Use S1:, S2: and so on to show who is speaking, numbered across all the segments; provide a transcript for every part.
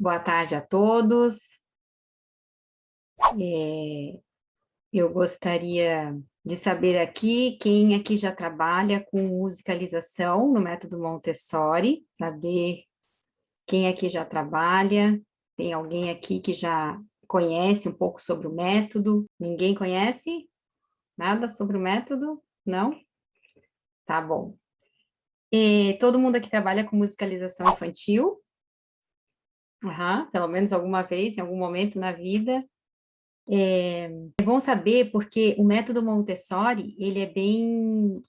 S1: Boa tarde a todos. É, eu gostaria de saber aqui quem aqui já trabalha com musicalização no método Montessori, saber quem aqui já trabalha. Tem alguém aqui que já conhece um pouco sobre o método? Ninguém conhece nada sobre o método? Não? Tá bom. Todo mundo aqui trabalha com musicalização infantil? Aham, pelo menos alguma vez, em algum momento na vida. É bom saber porque o método Montessori, ele é bem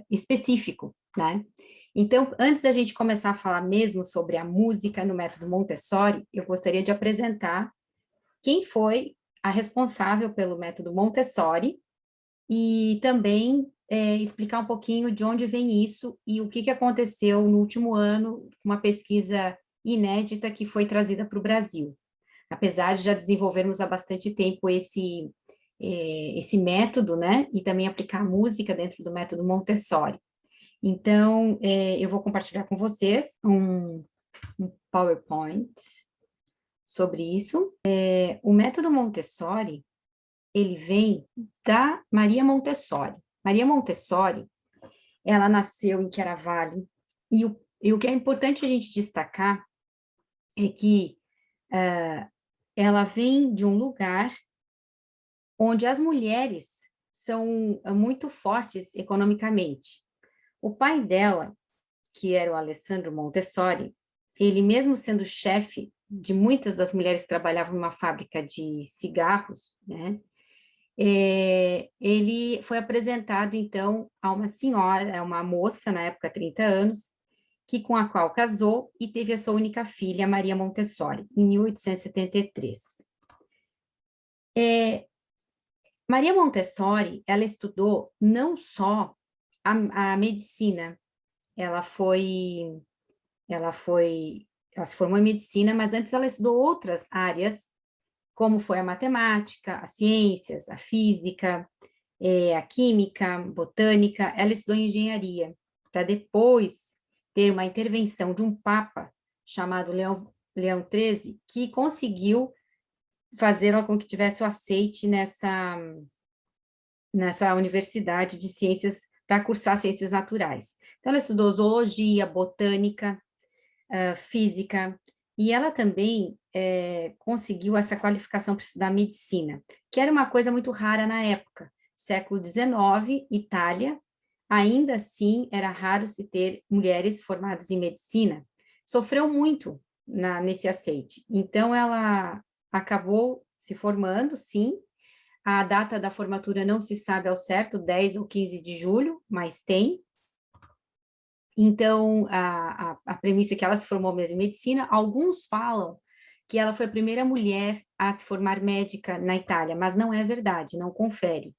S1: específico, né? Então, antes da gente começar a falar mesmo sobre a música no método Montessori, eu gostaria de apresentar quem foi a responsável pelo método Montessori e também explicar um pouquinho de onde vem isso e o que que aconteceu no último ano, uma pesquisa inédita que foi trazida para o Brasil, apesar de já desenvolvermos há bastante tempo esse método, né, e também aplicar a música dentro do método Montessori. Então, eu vou compartilhar com vocês um PowerPoint sobre isso. O método Montessori, ele vem da Maria Montessori. Maria Montessori, ela nasceu em Chiaravalle, e o que é importante a gente destacar é que ela vem de um lugar onde as mulheres são muito fortes economicamente. O pai dela, que era o Alessandro Montessori, ele mesmo sendo chefe de muitas das mulheres que trabalhavam numa fábrica de cigarros, né? Ele foi apresentado, então, a uma senhora, a uma moça, na época, 30 anos, com a qual casou e teve a sua única filha, Maria Montessori, em 1873. Maria Montessori, ela estudou não só a medicina, ela foi, ela se formou em medicina, mas antes ela estudou outras áreas, como foi a matemática, as ciências, a física, a química, botânica, ela estudou engenharia, para depois ter uma intervenção de um papa chamado Leão XIII, que conseguiu fazê-la com que tivesse o aceite nessa universidade de ciências, para cursar ciências naturais. Então, ela estudou zoologia, botânica, física, e ela também conseguiu essa qualificação para estudar medicina, que era uma coisa muito rara na época. Século XIX, Itália, ainda assim era raro se ter mulheres formadas em medicina. Sofreu muito nesse aceite. Então, ela acabou se formando, sim. A data da formatura não se sabe ao certo, 10 ou 15 de julho, mas tem. Então, a premissa é que ela se formou mesmo em medicina. Alguns falam que ela foi a primeira mulher a se formar médica na Itália, mas não é verdade, não confere.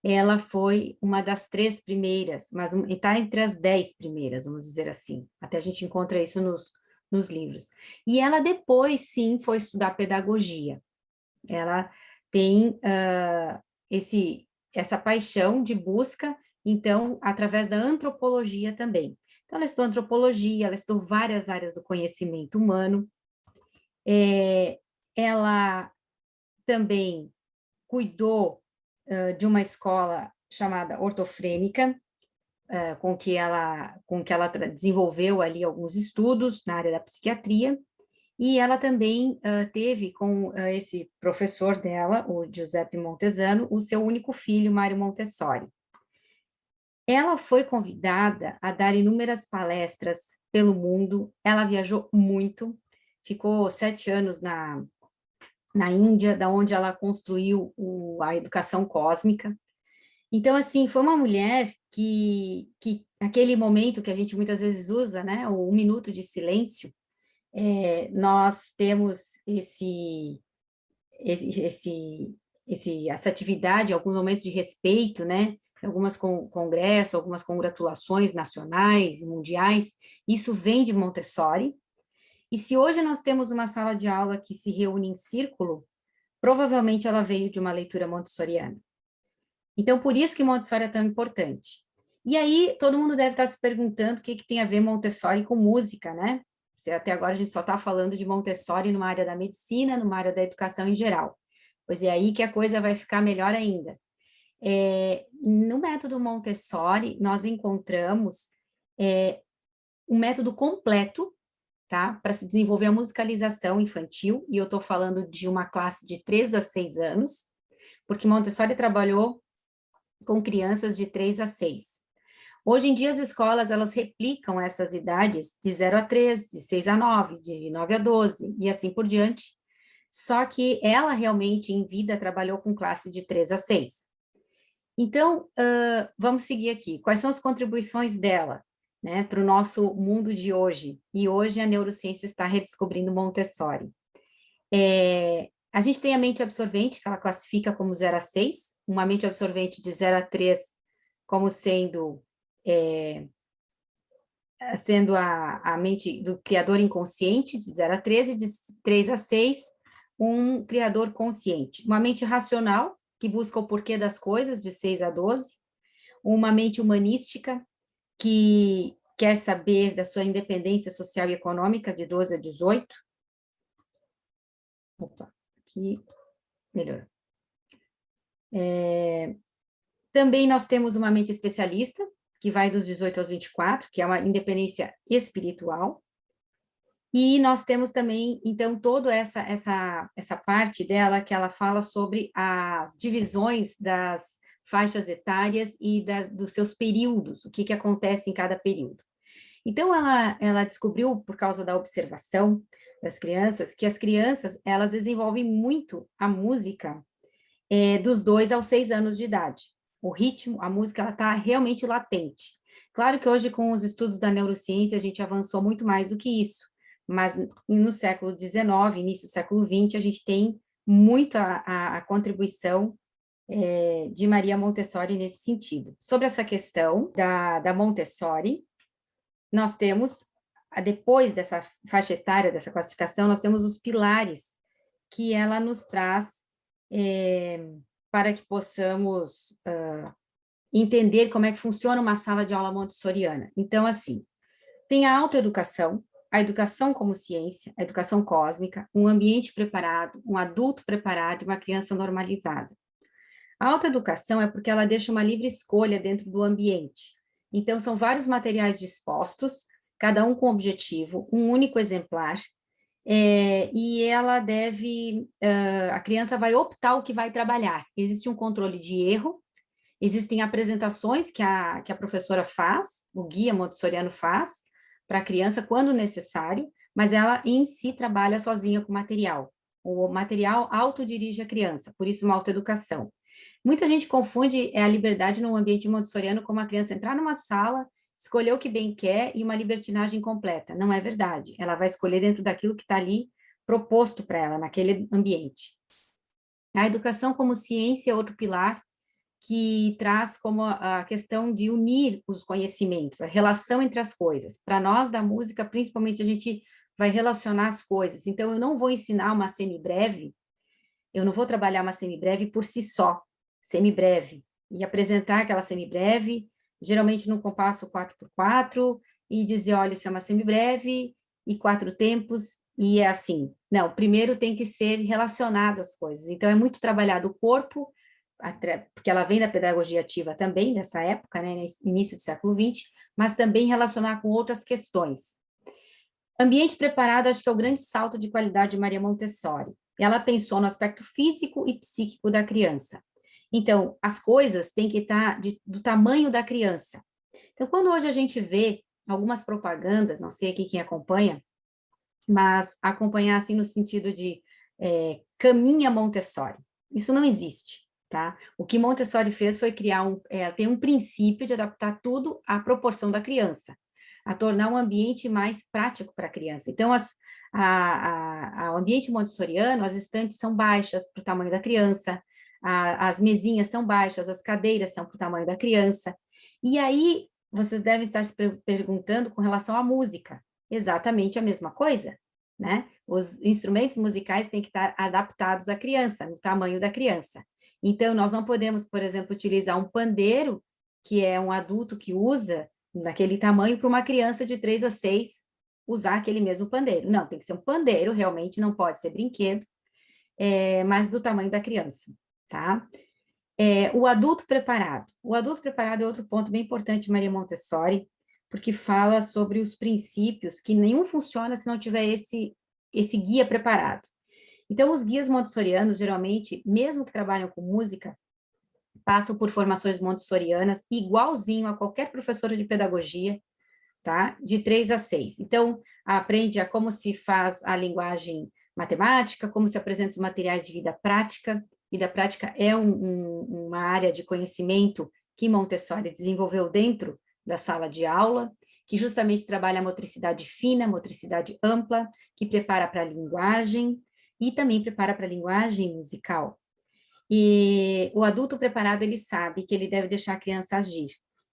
S1: Ela foi uma das 3 primeiras, mas está entre as 10 primeiras, vamos dizer assim. Até a gente encontra isso nos livros. E ela depois, sim, foi estudar pedagogia. Ela tem essa paixão de busca, então, através da antropologia também. Então, ela estudou antropologia, ela estudou várias áreas do conhecimento humano, ela também cuidou de uma escola chamada ortofrênica, com que ela desenvolveu ali alguns estudos na área da psiquiatria, e ela também teve com esse professor dela, o Giuseppe Montesano, o seu único filho, Mário Montessori. Ela foi convidada a dar inúmeras palestras pelo mundo, ela viajou muito, ficou 7 anos na Índia, da onde ela construiu a educação cósmica. Então, assim, foi uma mulher que aquele momento que a gente muitas vezes usa, né, o 1 minuto de silêncio, nós temos essa atividade, alguns momentos de respeito, né? Algumas congressos, algumas congratulações nacionais e mundiais, isso vem de Montessori. E se hoje nós temos uma sala de aula que se reúne em círculo, provavelmente ela veio de uma leitura montessoriana. Então, por isso que Montessori é tão importante. E aí, todo mundo deve estar se perguntando o que tem a ver Montessori com música, né? Até agora a gente só está falando de Montessori numa área da medicina, numa área da educação em geral. Pois é aí que a coisa vai ficar melhor ainda. No método Montessori, nós encontramos um método completo, tá? Para se desenvolver a musicalização infantil, e eu estou falando de uma classe de 3 a 6 anos, porque Montessori trabalhou com crianças de 3 a 6. Hoje em dia, as escolas, elas replicam essas idades de 0 a 3, de 6 a 9, de 9 a 12, e assim por diante. Só que ela realmente, em vida, trabalhou com classe de 3 a 6. Então, vamos seguir aqui. Quais são as contribuições dela, né, para o nosso mundo de hoje? E hoje a neurociência está redescobrindo Montessori. A gente tem a mente absorvente, que ela classifica como 0 a 6, uma mente absorvente de 0 a 3 como sendo a mente do criador inconsciente, de 0 a 13, e de 3 a 6, um criador consciente. Uma mente racional, que busca o porquê das coisas, de 6 a 12. Uma mente humanística, que quer saber da sua independência social e econômica, de 12 a 18. Opa, aqui, melhor. Também nós temos uma mente especialista, que vai dos 18 aos 24, que é uma independência espiritual. E nós temos também, então, toda essa parte dela que ela fala sobre as divisões das faixas etárias e dos seus períodos, o que acontece em cada período. Então, ela descobriu, por causa da observação das crianças, que as crianças, elas desenvolvem muito a música dos 2 aos 6 anos de idade. O ritmo, a música, ela está realmente latente. Claro que hoje, com os estudos da neurociência, a gente avançou muito mais do que isso, mas no século XIX, início do século XX, a gente tem muito a contribuição de Maria Montessori nesse sentido. Sobre essa questão da Montessori, nós temos, depois dessa faixa etária, dessa classificação, nós temos os pilares que ela nos traz para que possamos entender como é que funciona uma sala de aula montessoriana. Então, assim, tem a autoeducação, a educação como ciência, a educação cósmica, um ambiente preparado, um adulto preparado e uma criança normalizada. A autoeducação é porque ela deixa uma livre escolha dentro do ambiente. Então, são vários materiais dispostos, cada um com objetivo, um único exemplar, e ela deve, a criança vai optar o que vai trabalhar. Existe um controle de erro, existem apresentações que a professora faz, o guia montessoriano faz, para a criança quando necessário, mas ela em si trabalha sozinha com o material. O material autodirige a criança, por isso uma autoeducação. Muita gente confunde a liberdade no ambiente montessoriano como a criança entrar numa sala, escolher o que bem quer e uma libertinagem completa. Não é verdade. Ela vai escolher dentro daquilo que está ali proposto para ela, naquele ambiente. A educação como ciência é outro pilar que traz como a questão de unir os conhecimentos, a relação entre as coisas. Para nós, da música, principalmente, a gente vai relacionar as coisas. Então, eu não vou ensinar uma semibreve, eu não vou trabalhar uma semibreve por si só, semibreve, e apresentar aquela semibreve, geralmente num compasso 4x4, e dizer, olha, isso é uma semibreve, e 4 tempos, e é assim. Não, primeiro tem que ser relacionado às coisas. Então, é muito trabalhado o corpo, porque ela vem da pedagogia ativa também, nessa época, né, início do século XX, mas também relacionar com outras questões. Ambiente preparado, acho que é o grande salto de qualidade de Maria Montessori. Ela pensou no aspecto físico e psíquico da criança. Então, as coisas têm que estar do tamanho da criança. Então, quando hoje a gente vê algumas propagandas, não sei aqui quem acompanha, mas acompanhar assim no sentido de caminha Montessori. Isso não existe, tá? O que Montessori fez foi criar tem um princípio de adaptar tudo à proporção da criança, a tornar um ambiente mais prático para a criança. Então, o ambiente montessoriano, as estantes são baixas para o tamanho da criança, as mesinhas são baixas, as cadeiras são para o tamanho da criança. E aí, vocês devem estar se perguntando com relação à música. Exatamente a mesma coisa, né? Os instrumentos musicais têm que estar adaptados à criança, no tamanho da criança. Então, nós não podemos, por exemplo, utilizar um pandeiro, que é um adulto que usa, naquele tamanho, para uma criança de 3 a 6, usar aquele mesmo pandeiro. Não, tem que ser um pandeiro, realmente não pode ser brinquedo, mas do tamanho da criança, tá? O adulto preparado. O adulto preparado é outro ponto bem importante de Maria Montessori, porque fala sobre os princípios que nenhum funciona se não tiver esse guia preparado. Então, os guias montessorianos, geralmente, mesmo que trabalham com música, passam por formações montessorianas, igualzinho a qualquer professora de pedagogia, tá? De 3 a 6. Então, aprende a como se faz a linguagem matemática, como se apresentam os materiais de vida prática. Vida prática é uma área de conhecimento que Montessori desenvolveu dentro da sala de aula, que justamente trabalha a motricidade fina, motricidade ampla, que prepara para a linguagem e também prepara para a linguagem musical. E o adulto preparado, ele sabe que ele deve deixar a criança agir.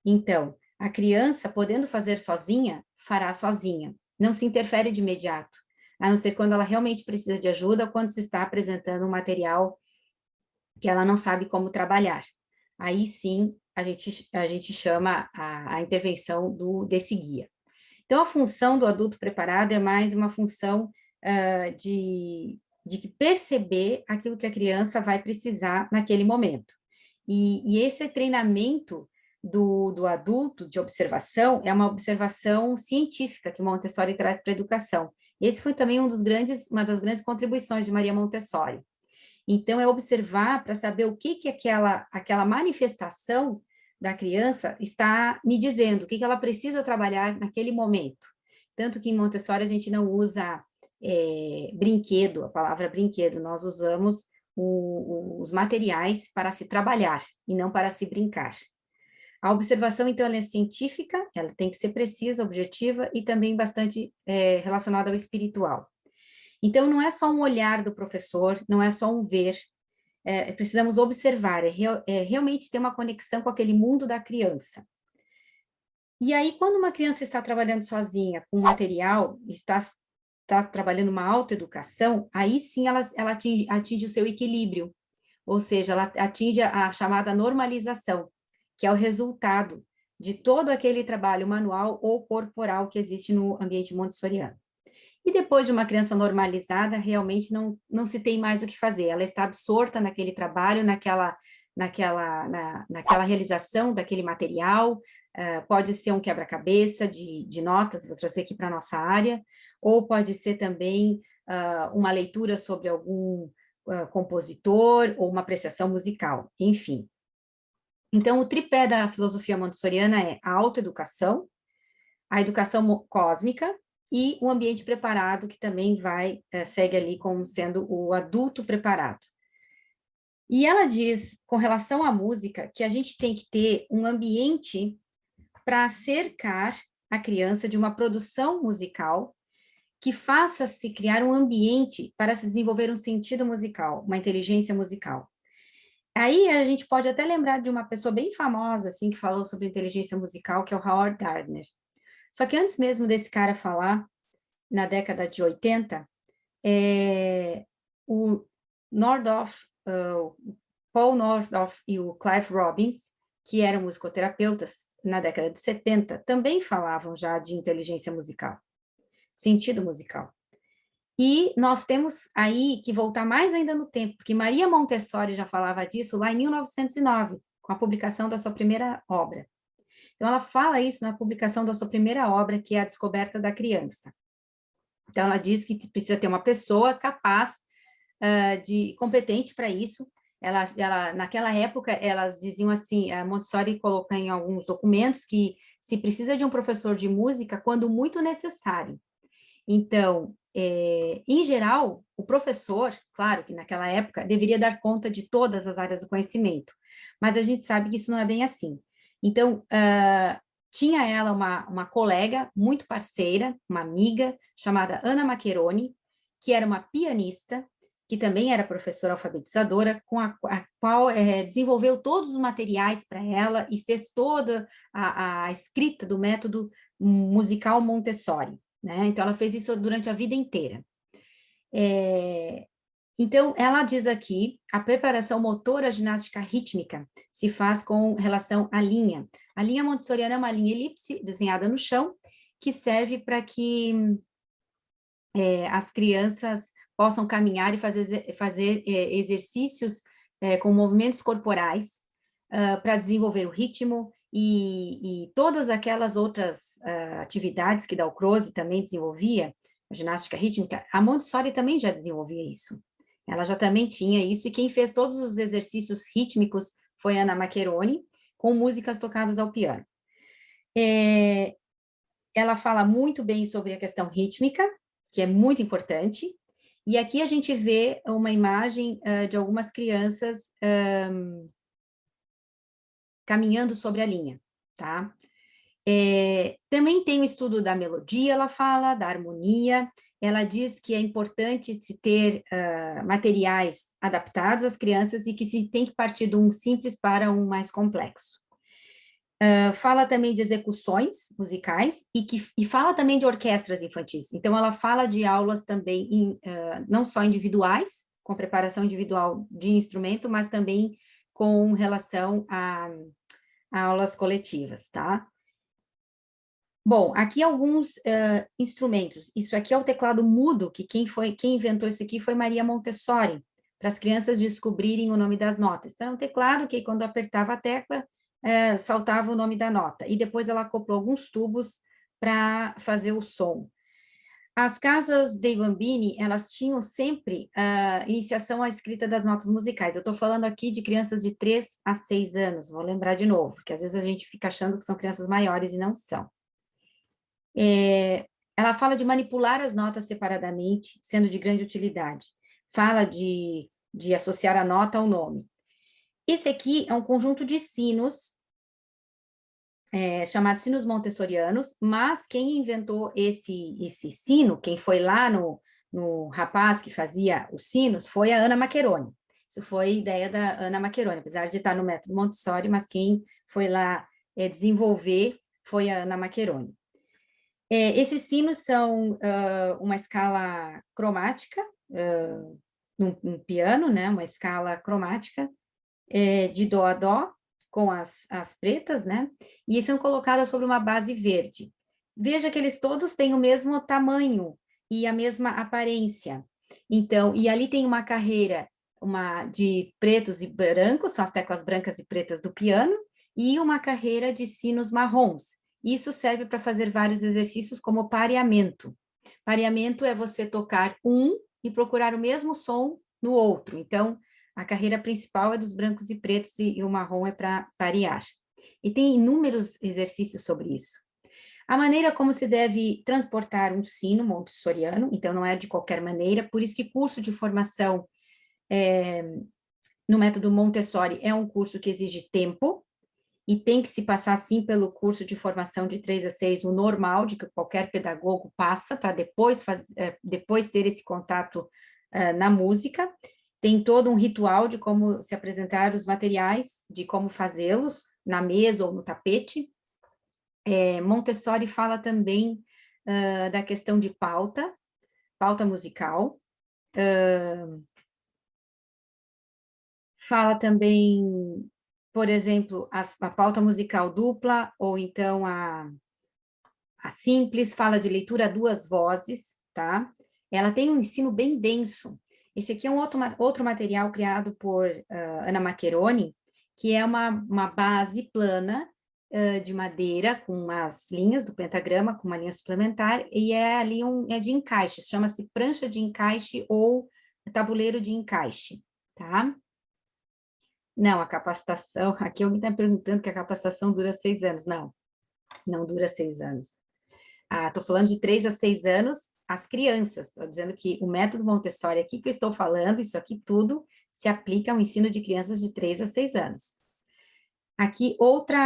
S1: Então, a criança, podendo fazer sozinha, fará sozinha. Não se interfere de imediato, a não ser quando ela realmente precisa de ajuda ou quando se está apresentando um material que ela não sabe como trabalhar. Aí sim, a gente chama a intervenção desse guia. Então, a função do adulto preparado é mais uma função de perceber aquilo que a criança vai precisar naquele momento. E esse treinamento do adulto de observação é uma observação científica que Montessori traz para a educação. Esse foi também uma das grandes contribuições de Maria Montessori. Então, é observar para saber o que aquela manifestação da criança está me dizendo, o que ela precisa trabalhar naquele momento. Tanto que em Montessori a gente não usa brinquedo, a palavra brinquedo, nós usamos os materiais para se trabalhar e não para se brincar. A observação, então, ela é científica, ela tem que ser precisa, objetiva e também bastante relacionada ao espiritual. Então, não é só um olhar do professor, não é só um ver, precisamos observar, realmente ter uma conexão com aquele mundo da criança. E aí, quando uma criança está trabalhando sozinha com material, está trabalhando uma autoeducação, aí sim ela atinge o seu equilíbrio, ou seja, ela atinge a chamada normalização, que é o resultado de todo aquele trabalho manual ou corporal que existe no ambiente montessoriano. E depois de uma criança normalizada, realmente não se tem mais o que fazer, ela está absorta naquele trabalho, naquela realização daquele material, pode ser um quebra-cabeça de notas, vou trazer aqui para a nossa área, ou pode ser também uma leitura sobre algum compositor, ou uma apreciação musical, enfim. Então, o tripé da filosofia montessoriana é a autoeducação, a educação cósmica e o ambiente preparado, que também segue ali como sendo o adulto preparado. E ela diz, com relação à música, que a gente tem que ter um ambiente para cercar a criança de uma produção musical que faça-se criar um ambiente para se desenvolver um sentido musical, uma inteligência musical. Aí a gente pode até lembrar de uma pessoa bem famosa, assim, que falou sobre inteligência musical, que é o Howard Gardner. Só que antes mesmo desse cara falar, na década de 80, o Paul Nordorf e o Clive Robbins, que eram musicoterapeutas na década de 70, também falavam já de inteligência musical, sentido musical. E nós temos aí que voltar mais ainda no tempo, porque Maria Montessori já falava disso lá em 1909, com a publicação da sua primeira obra. Então, ela fala isso na publicação da sua primeira obra, que é A Descoberta da Criança. Então, ela diz que precisa ter uma pessoa capaz, competente para isso. Naquela época, elas diziam assim, a Montessori coloca em alguns documentos que se precisa de um professor de música quando muito necessário. Então, em geral, o professor, claro que naquela época, deveria dar conta de todas as áreas do conhecimento, mas a gente sabe que isso não é bem assim. Então, tinha ela uma colega muito parceira, uma amiga, chamada Ana Maccheroni, que era uma pianista, que também era professora alfabetizadora, com a qual desenvolveu todos os materiais para ela e fez toda a escrita do método musical Montessori, né? Então, ela fez isso durante a vida inteira. Então, ela diz aqui, a preparação motora ginástica rítmica se faz com relação à linha. A linha montessoriana é uma linha elipse desenhada no chão, que serve para que as crianças possam caminhar e fazer exercícios com movimentos corporais para desenvolver o ritmo e todas aquelas outras atividades que Dalcroze também desenvolvia, a ginástica rítmica, a Montessori também já desenvolvia isso. Ela já também tinha isso, e quem fez todos os exercícios rítmicos foi Anna Maccheroni, com músicas tocadas ao piano. Ela fala muito bem sobre a questão rítmica, que é muito importante, e aqui a gente vê uma imagem de algumas crianças caminhando sobre a linha, tá? Também tem o estudo da melodia, ela fala, da harmonia, ela diz que é importante se ter materiais adaptados às crianças e que se tem que partir de um simples para um mais complexo. Fala também de execuções musicais e fala também de orquestras infantis. Então, ela fala de aulas também, não só individuais, com preparação individual de instrumento, mas também com relação a aulas coletivas, tá? Bom, aqui alguns instrumentos. Isso aqui é o teclado mudo, que quem inventou isso aqui foi Maria Montessori, para as crianças descobrirem o nome das notas. Então, é um teclado que quando apertava a tecla, saltava o nome da nota. E depois ela acoplou alguns tubos para fazer o som. As casas dei Bambini, elas tinham sempre iniciação à escrita das notas musicais. Eu estou falando aqui de crianças de 3 a 6 anos, vou lembrar de novo, porque às vezes a gente fica achando que são crianças maiores e não são. Ela fala de manipular as notas separadamente, sendo de grande utilidade. Fala de associar a nota ao nome. Esse aqui é um conjunto de sinos, chamados sinos montessorianos, mas quem inventou esse sino, quem foi lá no rapaz que fazia os sinos, foi a Anna Maccheroni. Isso foi ideia da Anna Maccheroni, apesar de estar no método Montessori, mas quem foi lá desenvolver foi a Anna Maccheroni. Esses sinos são uma escala cromática, num piano, né, uma escala cromática, de dó a dó, com as pretas, né, e são colocadas sobre uma base verde. Veja que eles todos têm o mesmo tamanho e a mesma aparência. Então, e ali tem uma carreira de pretos e brancos, são as teclas brancas e pretas do piano, e uma carreira de sinos marrons. Isso serve para fazer vários exercícios, como pareamento. Pareamento é você tocar um e procurar o mesmo som no outro. Então, a carreira principal é dos brancos e pretos e o marrom é para parear. E tem inúmeros exercícios sobre isso. A maneira como se deve transportar um sino montessoriano, então não é de qualquer maneira, por isso que curso de formação no método Montessori é um curso que exige tempo, e tem que se passar, sim, pelo curso de formação de 3 a 6, o normal, de que qualquer pedagogo passa, para depois ter esse contato na música. Tem todo um ritual de como se apresentar os materiais, de como fazê-los, na mesa ou no tapete. Montessori fala também da questão de pauta musical. Fala também, por exemplo, a pauta musical dupla, ou então a simples, fala de leitura a duas vozes, tá? Ela tem um ensino bem denso. Esse aqui é um outro material criado por Anna Maccheroni, que é uma base plana de madeira, com as linhas do pentagrama, com uma linha suplementar, e é ali de encaixe, chama-se prancha de encaixe ou tabuleiro de encaixe, tá? Não, a capacitação, aqui alguém está perguntando que a capacitação dura 6 anos. Não dura 6 anos. Estou falando de 3 a 6 anos, as crianças. Estou dizendo que o método Montessori aqui que eu estou falando, isso aqui tudo se aplica ao ensino de crianças de 3 a 6 anos. Aqui outro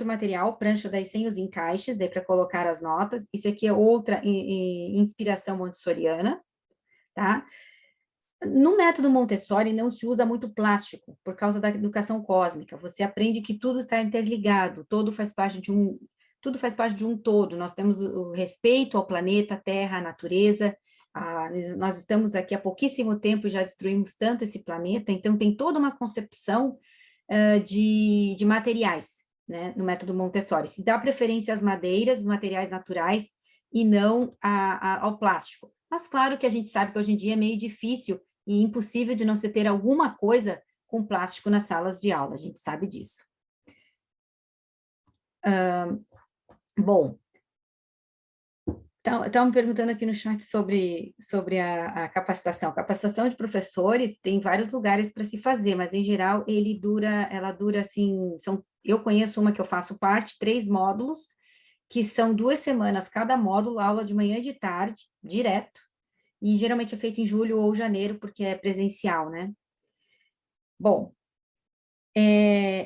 S1: material, prancha daí sem os encaixes, daí para colocar as notas. Isso aqui é outra inspiração montessoriana, tá? No método Montessori não se usa muito plástico, por causa da educação cósmica. Você aprende que tudo está interligado, tudo faz parte de um todo. Nós temos o respeito ao planeta, à terra, à natureza. Nós estamos aqui há pouquíssimo tempo e já destruímos tanto esse planeta, então tem toda uma concepção de materiais. né, no método Montessori. Se dá preferência às madeiras, materiais naturais, e não ao plástico. Mas claro que a gente sabe que hoje em dia é meio difícil e impossível de não se ter alguma coisa com plástico nas salas de aula, a gente sabe disso. Bom, estão me perguntando aqui no chat sobre a capacitação. Capacitação de professores tem vários lugares para se fazer, mas em geral ela dura assim, eu conheço uma que eu faço parte, 3 módulos, que são 2 semanas cada módulo, aula de manhã e de tarde, direto, e geralmente é feito em julho ou janeiro, porque é presencial, né? Bom,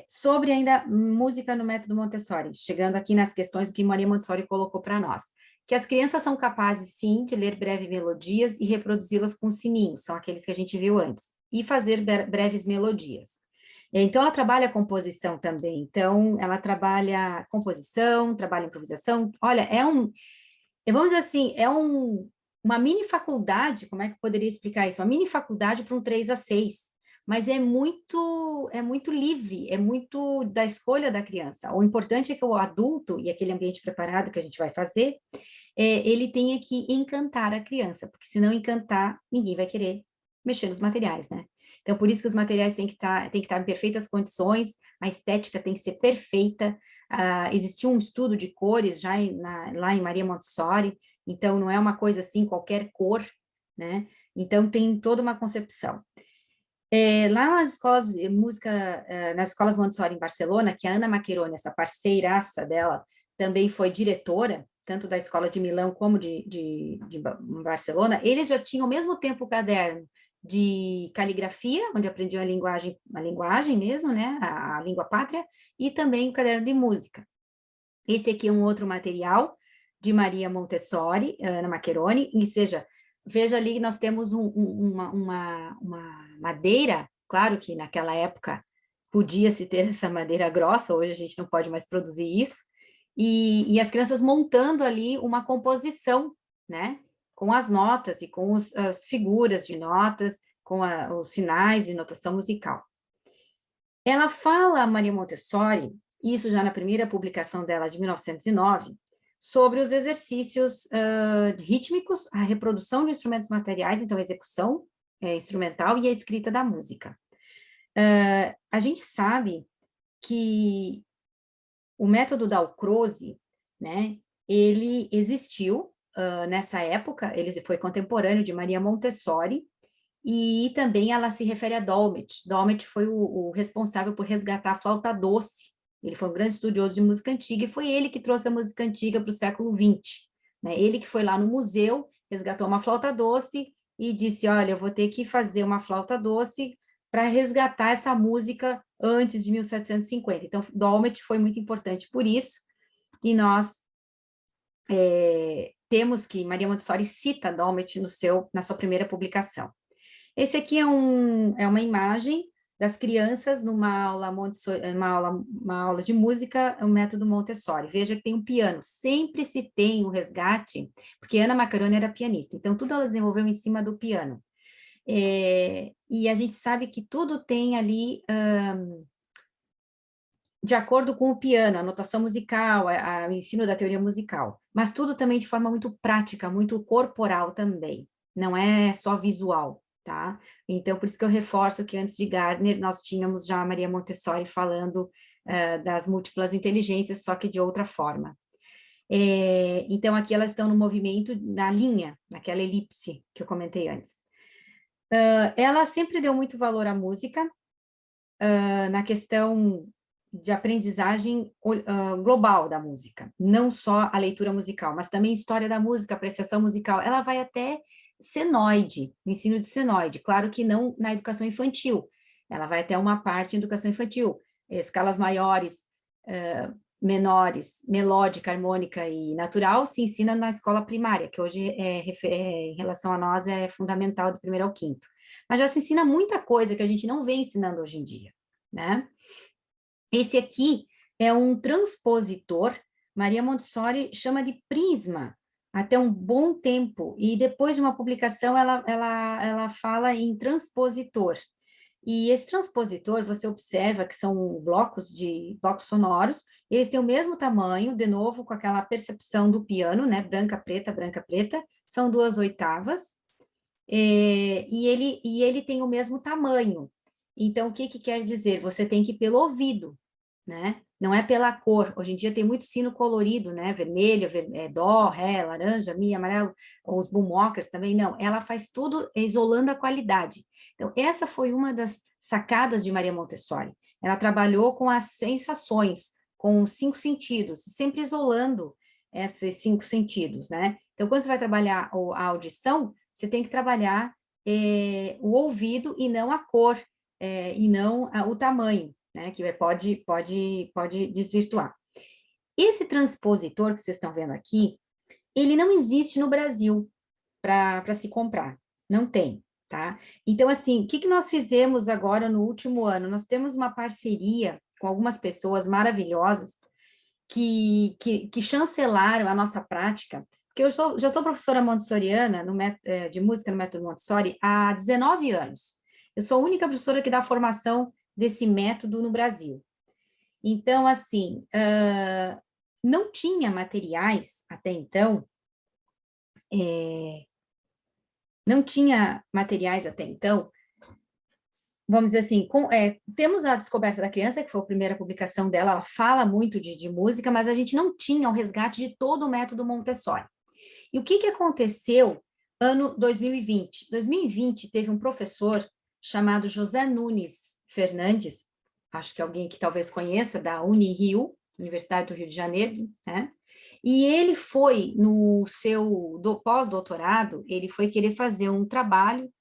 S1: sobre ainda música no método Montessori, chegando aqui nas questões que Maria Montessori colocou para nós, que as crianças são capazes, sim, de ler breves melodias e reproduzi-las com sininhos, são aqueles que a gente viu antes, e fazer breves melodias. Então, ela trabalha a composição também, então, ela trabalha composição, trabalha improvisação, olha, vamos dizer assim, uma mini faculdade, como é que eu poderia explicar isso? Uma mini faculdade para um 3 a 6, mas é muito livre, é muito da escolha da criança. O importante é que o adulto, e aquele ambiente preparado que a gente vai fazer, ele tenha que encantar a criança, porque se não encantar, ninguém vai querer mexer nos materiais, né? Então, por isso que os materiais têm que estar em perfeitas condições, a estética tem que ser perfeita. Existiu um estudo de cores lá em Maria Montessori, então não é uma coisa assim, qualquer cor, né? Então, tem toda uma concepção. Lá nas escolas de música, nas escolas Montessori em Barcelona, que a Ana Maccheroni, essa parceiraça dela, também foi diretora, tanto da escola de Milão como de Barcelona, eles já tinham ao mesmo tempo o caderno de caligrafia, onde aprendiam a linguagem mesmo, né, a língua pátria, e também o caderno de música. Esse aqui é um outro material de Maria Montessori, Ana Maccheroni, e veja ali, nós temos uma madeira, claro que naquela época podia-se ter essa madeira grossa, hoje a gente não pode mais produzir isso, e as crianças montando ali uma composição, né, com as notas e com as figuras de notas, com os sinais de notação musical. Ela fala, Maria Montessori, isso já na primeira publicação dela, de 1909, sobre os exercícios rítmicos, a reprodução de instrumentos materiais, então a execução instrumental e a escrita da música. A gente sabe que o método Dalcroze, né, ele existiu nessa época, ele foi contemporâneo de Maria Montessori, e também ela se refere a Dolmetsch. Dolmetsch foi o responsável por resgatar a flauta doce. Ele foi um grande estudioso de música antiga e foi ele que trouxe a música antiga para o século XX. Né? Ele que foi lá no museu, resgatou uma flauta doce e disse, olha, eu vou ter que fazer uma flauta doce para resgatar essa música antes de 1750. Então, Dolmetsch foi muito importante por isso, e nós temos que Maria Montessori cita Dolmetsch na sua primeira publicação. Esse aqui é uma imagem das crianças numa aula, uma aula de música, o método Montessori. Veja que tem um piano, sempre se tem um resgate, porque Ana Maccheroni era pianista, então tudo ela desenvolveu em cima do piano. E a gente sabe que tudo tem ali, de acordo com o piano, a notação musical, o ensino da teoria musical, mas tudo também de forma muito prática, muito corporal também, não é só visual. Tá? Então, por isso que eu reforço que antes de Gardner, nós tínhamos já a Maria Montessori falando das múltiplas inteligências, só que de outra forma. Então, aqui elas estão no movimento, na linha, naquela elipse que eu comentei antes. Ela sempre deu muito valor à música, na questão de aprendizagem global da música, não só a leitura musical, mas também história da música, apreciação musical. Ela vai até senoide, no ensino de senoide, claro que não na educação infantil, ela vai até uma parte em educação infantil, escalas maiores, menores, melódica, harmônica e natural, se ensina na escola primária, que hoje, em relação a nós, é fundamental do primeiro ao quinto. Mas já se ensina muita coisa que a gente não vem ensinando hoje em dia, né? Esse aqui é um transpositor, Maria Montessori chama de prisma, até um bom tempo, e depois de uma publicação ela fala em transpositor. E esse transpositor, você observa que são blocos sonoros, eles têm o mesmo tamanho, de novo, com aquela percepção do piano, né? Branca, preta, são 2/8, e ele tem o mesmo tamanho. Então, o que que quer dizer? Você tem que ir pelo ouvido, né? Não é pela cor. Hoje em dia tem muito sino colorido, né? Vermelho, dó, ré, laranja, mi, amarelo, os boomwalkers também, não. Ela faz tudo isolando a qualidade. Então, essa foi uma das sacadas de Maria Montessori. Ela trabalhou com as sensações, com os 5 sentidos, sempre isolando esses 5 sentidos, né? Então, quando você vai trabalhar a audição, você tem que trabalhar o ouvido e não a cor, e não o tamanho, né? Que pode desvirtuar. Esse transpositor que vocês estão vendo aqui, ele não existe no Brasil para se comprar. Não tem, tá? Então, assim, o que que nós fizemos agora no último ano? Nós temos uma parceria com algumas pessoas maravilhosas que chancelaram a nossa prática, porque já sou professora montessoriana de música no método Montessori há 19 anos. Eu sou a única professora que dá formação desse método no Brasil. Então, assim, não tinha materiais até então, não tinha materiais até então, vamos dizer assim, temos a Descoberta da Criança, que foi a primeira publicação dela, ela fala muito de música, mas a gente não tinha o resgate de todo o método Montessori. E o que que aconteceu ano 2020? 2020 teve um professor chamado José Nunes Fernandes, acho que alguém que talvez conheça, da Unirio, Universidade do Rio de Janeiro, né? E ele foi, no seu pós-doutorado, ele foi querer fazer um trabalho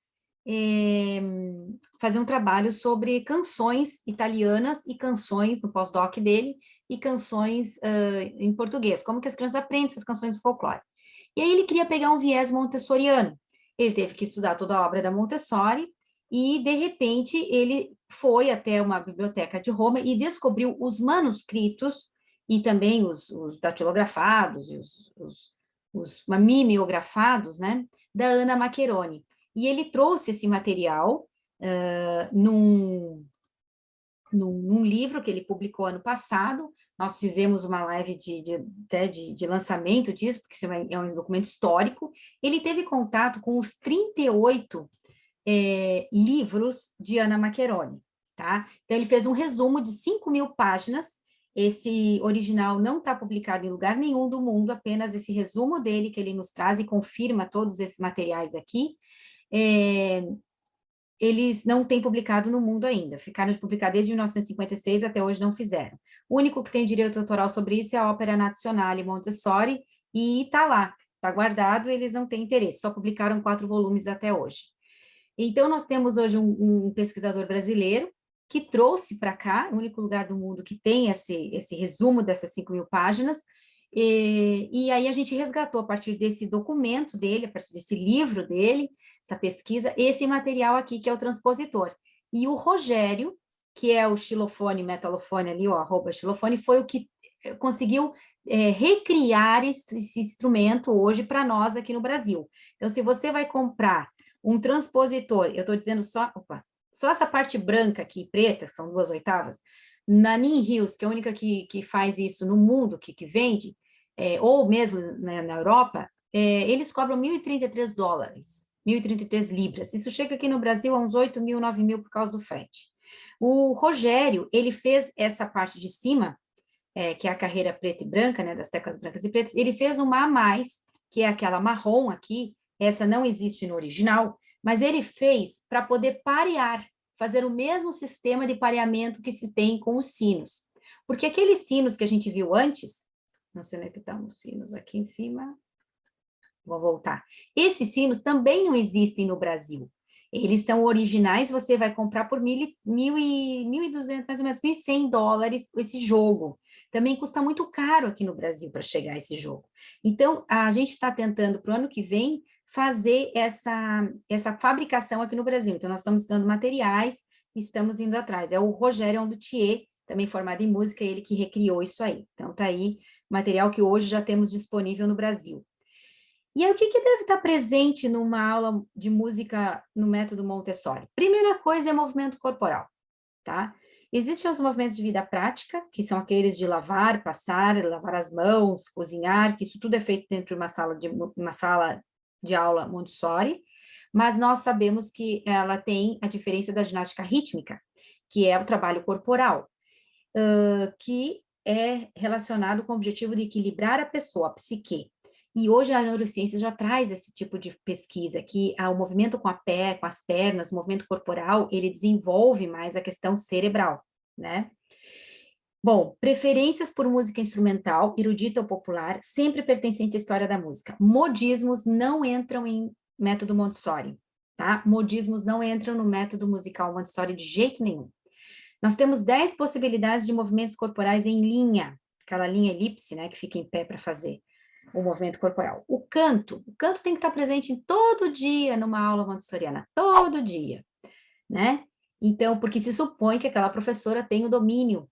S1: sobre canções italianas e canções no pós-doc dele, e canções em português, como que as crianças aprendem essas canções do folclore. E aí ele queria pegar um viés montessoriano. Ele teve que estudar toda a obra da Montessori e, de repente, ele foi até uma biblioteca de Roma e descobriu os manuscritos e também os datilografados e os mimeografados, né, da Anna Maccheroni. E ele trouxe esse material num livro que ele publicou ano passado. Nós fizemos uma live de lançamento disso, porque isso é um documento histórico. Ele teve contato com os 38 livros de Anna Maccheroni, tá? Então, ele fez um resumo de 5.000 páginas. Esse original não está publicado em lugar nenhum do mundo, apenas esse resumo dele que ele nos traz e confirma todos esses materiais aqui. Eles não têm publicado no mundo ainda, ficaram de publicar desde 1956, até hoje não fizeram. O único que tem direito autoral sobre isso é a Ópera Nazionale Montessori, e está lá, está guardado, eles não têm interesse, só publicaram 4 volumes até hoje. Então, nós temos hoje um pesquisador brasileiro que trouxe para cá, o único lugar do mundo que tem esse resumo dessas 5.000 páginas, e aí a gente resgatou a partir desse documento dele, a partir desse livro dele, essa pesquisa, esse material aqui, que é o transpositor. E o Rogério, que é o xilofone, metalofone ali, o @xilofone, foi o que conseguiu recriar esse instrumento hoje para nós aqui no Brasil. Então, se você vai comprar um transpositor, eu estou dizendo só essa parte branca aqui, preta, que são 2/8, na Nin Hills, que é a única que faz isso no mundo, que vende, ou mesmo na Europa, eles cobram $1.033, 1.033 libras. Isso chega aqui no Brasil a uns 8.000, 9.000 por causa do frete. O Rogério, ele fez essa parte de cima, que é a carreira preta e branca, né, das teclas brancas e pretas, ele fez uma a mais, que é aquela marrom aqui, essa não existe no original, mas ele fez para poder parear, fazer o mesmo sistema de pareamento que se tem com os sinos. Porque aqueles sinos que a gente viu antes, não sei onde é que estão os sinos aqui em cima, vou voltar. Esses sinos também não existem no Brasil. Eles são originais, você vai comprar por 1.200, mais ou menos, $1.100 esse jogo. Também custa muito caro aqui no Brasil para chegar esse jogo. Então, a gente está tentando, para o ano que vem, fazer essa fabricação aqui no Brasil. Então, nós estamos estudando materiais e estamos indo atrás. É o Rogério Luthier, também formado em música, ele que recriou isso aí. Então, está aí material que hoje já temos disponível no Brasil. E aí, o que deve estar presente numa aula de música no método Montessori? Primeira coisa é movimento corporal, tá? Existem os movimentos de vida prática, que são aqueles de lavar, passar, lavar as mãos, cozinhar, que isso tudo é feito dentro de uma sala de aula Montessori, mas nós sabemos que ela tem a diferença da ginástica rítmica, que é o trabalho corporal, que é relacionado com o objetivo de equilibrar a pessoa, a psique. E hoje a neurociência já traz esse tipo de pesquisa, que o movimento com com as pernas, o movimento corporal, ele desenvolve mais a questão cerebral, né? Bom, preferências por música instrumental, erudita ou popular, sempre pertencente à história da música. Modismos não entram em método Montessori, tá? Modismos não entram no método musical Montessori de jeito nenhum. Nós temos 10 possibilidades de movimentos corporais em linha, aquela linha elipse, né, que fica em pé para fazer o movimento corporal. O canto tem que estar presente em todo dia numa aula montessoriana, todo dia, né? Então, porque se supõe que aquela professora tem o domínio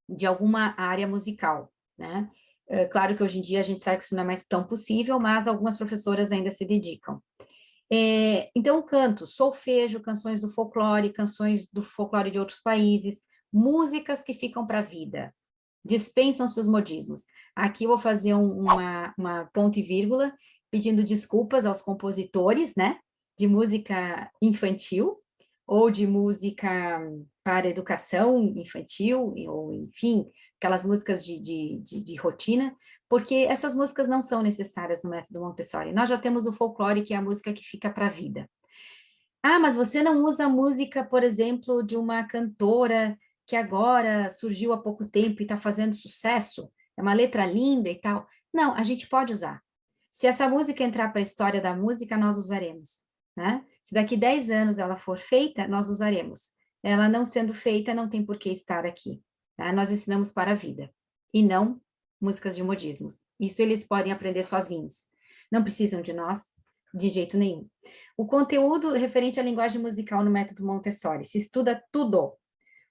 S1: de alguma área musical, né? É claro que hoje em dia a gente sabe que isso não é mais tão possível, mas algumas professoras ainda se dedicam. Então, o canto, solfejo, canções do folclore de outros países, músicas que ficam para a vida, dispensam-se os modismos. Aqui eu vou fazer uma ponto e vírgula, pedindo desculpas aos compositores, né, de música infantil, ou de música para educação infantil, ou enfim, aquelas músicas de rotina, porque essas músicas não são necessárias no método Montessori. Nós já temos o folclore, que é a música que fica para a vida. Ah, mas você não usa a música, por exemplo, de uma cantora que agora surgiu há pouco tempo e está fazendo sucesso? É uma letra linda e tal. Não, a gente pode usar. Se essa música entrar para a história da música, nós usaremos, né? Se daqui 10 anos ela for feita, nós usaremos. Ela não sendo feita, não tem por que estar aqui, tá? Nós ensinamos para a vida, e não músicas de modismos. Isso eles podem aprender sozinhos. Não precisam de nós, de jeito nenhum. O conteúdo referente à linguagem musical no método Montessori, se estuda tudo,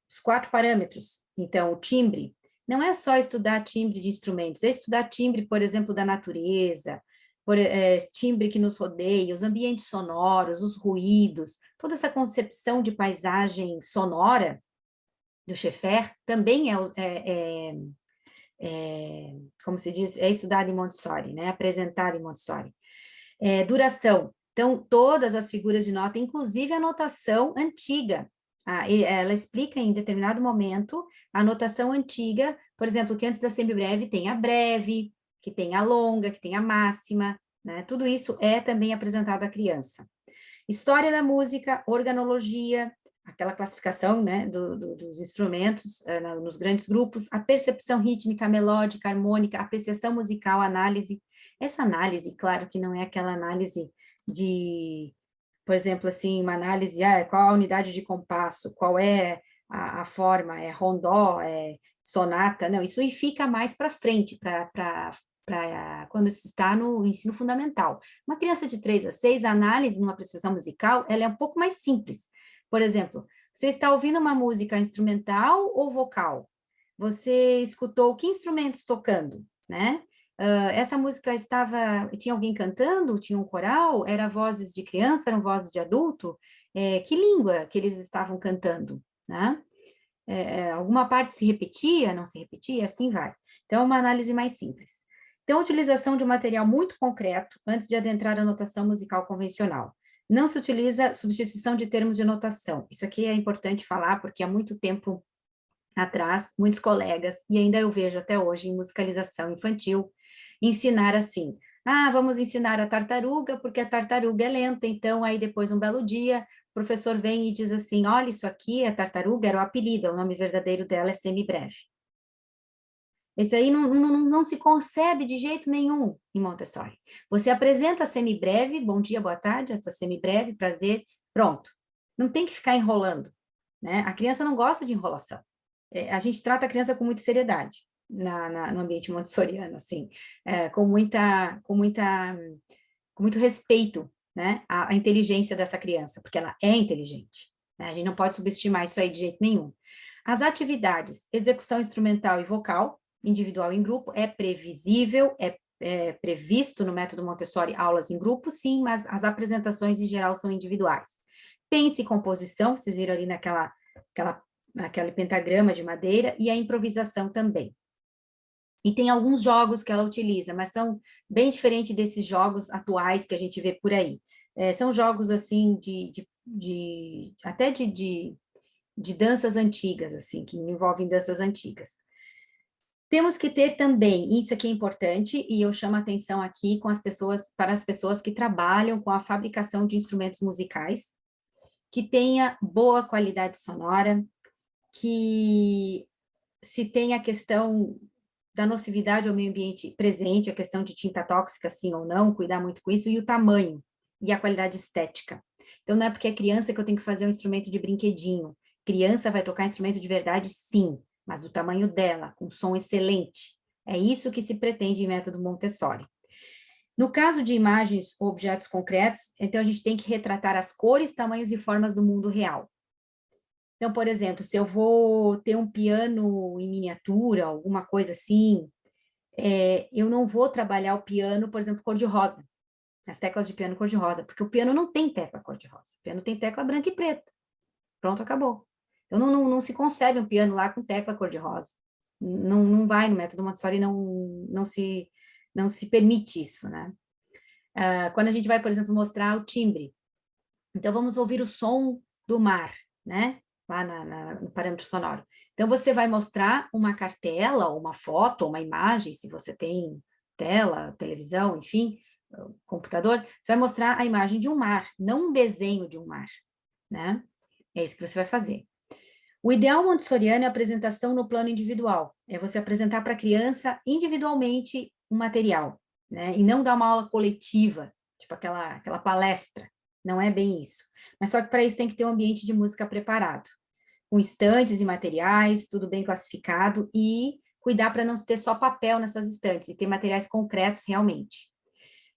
S1: os 4 parâmetros. Então, o timbre, não é só estudar timbre de instrumentos, é estudar timbre, por exemplo, da natureza, timbre que nos rodeia, os ambientes sonoros, os ruídos, toda essa concepção de paisagem sonora do Schaeffer também como se diz, é estudado em Montessori, né? Apresentado em Montessori. Duração. Então, todas as figuras de nota, inclusive a notação antiga. Ela explica em determinado momento a notação antiga, por exemplo, que antes da semibreve tem a breve, que tem a longa, que tem a máxima, né? Tudo isso é também apresentado à criança. História da música, organologia, aquela classificação, né, dos instrumentos nos grandes grupos, a percepção rítmica, melódica, harmônica, apreciação musical, análise. Essa análise, claro que não é aquela análise de, por exemplo, assim, uma análise, qual a unidade de compasso, qual é a forma, é rondó, é sonata, não, isso aí fica mais para frente, para quando se está no ensino fundamental. Uma criança de 3 a 6, a análise numa apreciação musical, ela é um pouco mais simples. Por exemplo, você está ouvindo uma música instrumental ou vocal? Você escutou que instrumentos tocando, né? Essa música tinha alguém cantando? Tinha um coral? Era vozes de criança? Eram vozes de adulto? Que língua que eles estavam cantando, né? Alguma parte se repetia, não se repetia, assim vai. Então, é uma análise mais simples. Então, a utilização de um material muito concreto antes de adentrar a notação musical convencional. Não se utiliza substituição de termos de notação. Isso aqui é importante falar, porque há muito tempo atrás, muitos colegas, e ainda eu vejo até hoje em musicalização infantil, ensinar assim: vamos ensinar a tartaruga, porque a tartaruga é lenta, então aí depois, um belo dia, o professor vem e diz assim: olha, isso aqui, a tartaruga era o apelido, o nome verdadeiro dela é semibreve. Isso aí não se concebe de jeito nenhum em Montessori. Você apresenta a semibreve, bom dia, boa tarde, essa semibreve, prazer, pronto. Não tem que ficar enrolando, né? A criança não gosta de enrolação. A gente trata a criança com muita seriedade no ambiente montessoriano, assim, com muito respeito, né, à inteligência dessa criança, porque ela é inteligente, né? A gente não pode subestimar isso aí de jeito nenhum. As atividades, execução instrumental e vocal, individual e em grupo, é previsível, é previsto no método Montessori aulas em grupo, sim, mas as apresentações em geral são individuais. Tem-se composição, vocês viram ali naquele pentagrama de madeira, e a improvisação também. E tem alguns jogos que ela utiliza, mas são bem diferentes desses jogos atuais que a gente vê por aí. São jogos, assim, até de danças antigas, assim, que envolvem danças antigas. Temos que ter também, isso aqui é importante, e eu chamo a atenção aqui para as pessoas que trabalham com a fabricação de instrumentos musicais, que tenha boa qualidade sonora, que se tenha a questão da nocividade ao meio ambiente presente, a questão de tinta tóxica, sim ou não, cuidar muito com isso, e o tamanho, e a qualidade estética. Então, não é porque é criança que eu tenho que fazer um instrumento de brinquedinho. Criança vai tocar instrumento de verdade, sim, mas do tamanho dela, com som excelente. É isso que se pretende em método Montessori. No caso de imagens ou objetos concretos, então a gente tem que retratar as cores, tamanhos e formas do mundo real. Então, por exemplo, se eu vou ter um piano em miniatura, alguma coisa assim, eu não vou trabalhar o piano, por exemplo, cor-de-rosa, as teclas de piano cor-de-rosa, porque o piano não tem tecla cor-de-rosa, o piano tem tecla branca e preta. Pronto, acabou. Então, não se concebe um piano lá com tecla cor-de-rosa. Não vai no método Montessori, não se permite isso, né? Quando a gente vai, por exemplo, mostrar o timbre, então vamos ouvir o som do mar, né? Lá no parâmetro sonoro. Então, você vai mostrar uma cartela, ou uma foto, ou uma imagem, se você tem tela, televisão, enfim, computador, você vai mostrar a imagem de um mar, não um desenho de um mar, né? É isso que você vai fazer. O ideal montessoriano é a apresentação no plano individual, é você apresentar para a criança individualmente um material, né? E não dar uma aula coletiva, tipo aquela palestra, não é bem isso. Mas só que para isso tem que ter um ambiente de música preparado, com estantes e materiais, tudo bem classificado, e cuidar para não ter só papel nessas estantes, e ter materiais concretos realmente.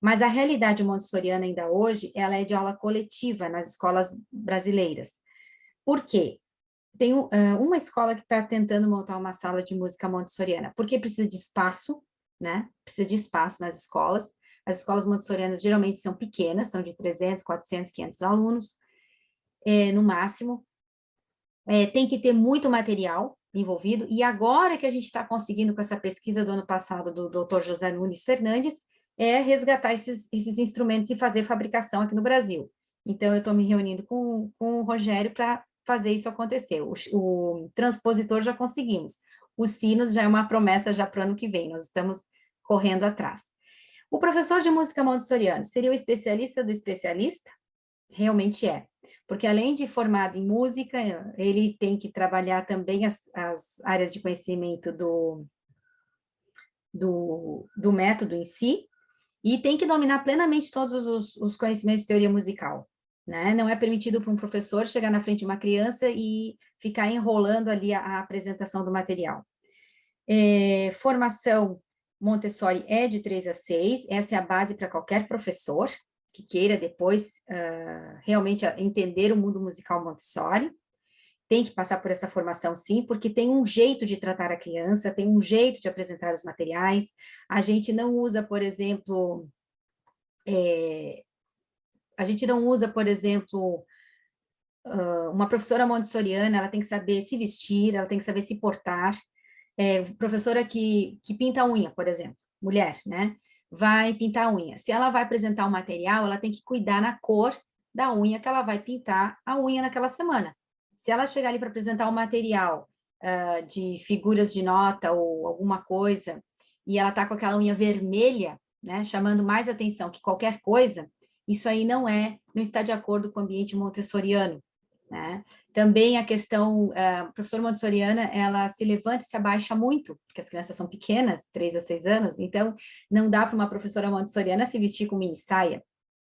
S1: Mas a realidade montessoriana ainda hoje, ela é de aula coletiva nas escolas brasileiras. Por quê? Tem uma escola que está tentando montar uma sala de música montessoriana, porque precisa de espaço, né? Precisa de espaço nas escolas. As escolas montessorianas geralmente são pequenas, são de 300, 400, 500 alunos, no máximo. Tem que ter muito material envolvido, e agora que a gente está conseguindo, com essa pesquisa do ano passado do Dr. José Nunes Fernandes, resgatar esses instrumentos e fazer fabricação aqui no Brasil. Então, eu estou me reunindo com o Rogério para fazer isso acontecer. O transpositor já conseguimos. Os sinos já é uma promessa já para o ano que vem, nós estamos correndo atrás. O professor de música montessoriano seria o especialista do especialista? Realmente é. Porque além de formado em música, ele tem que trabalhar também as áreas de conhecimento do método em si, e tem que dominar plenamente todos os conhecimentos de teoria musical, né? Não é permitido para um professor chegar na frente de uma criança e ficar enrolando ali a apresentação do material. Formação Montessori é de 3 a 6, essa é a base para qualquer professor que queira depois realmente entender o mundo musical Montessori. Tem que passar por essa formação, sim, porque tem um jeito de tratar a criança, tem um jeito de apresentar os materiais. A gente não usa, por exemplo, uma professora montessoriana, ela tem que saber se vestir, ela tem que saber se portar. Professora que pinta a unha, por exemplo, mulher, né? Vai pintar a unha. Se ela vai apresentar um material, ela tem que cuidar na cor da unha que ela vai pintar a unha naquela semana. Se ela chegar ali para apresentar um material de figuras de nota ou alguma coisa, e ela tá com aquela unha vermelha, né, chamando mais atenção que qualquer coisa, isso aí não está de acordo com o ambiente montessoriano, né? Também a questão, a professora montessoriana, ela se levanta e se abaixa muito, porque as crianças são pequenas, 3 a 6 anos, então não dá para uma professora montessoriana se vestir com mini saia,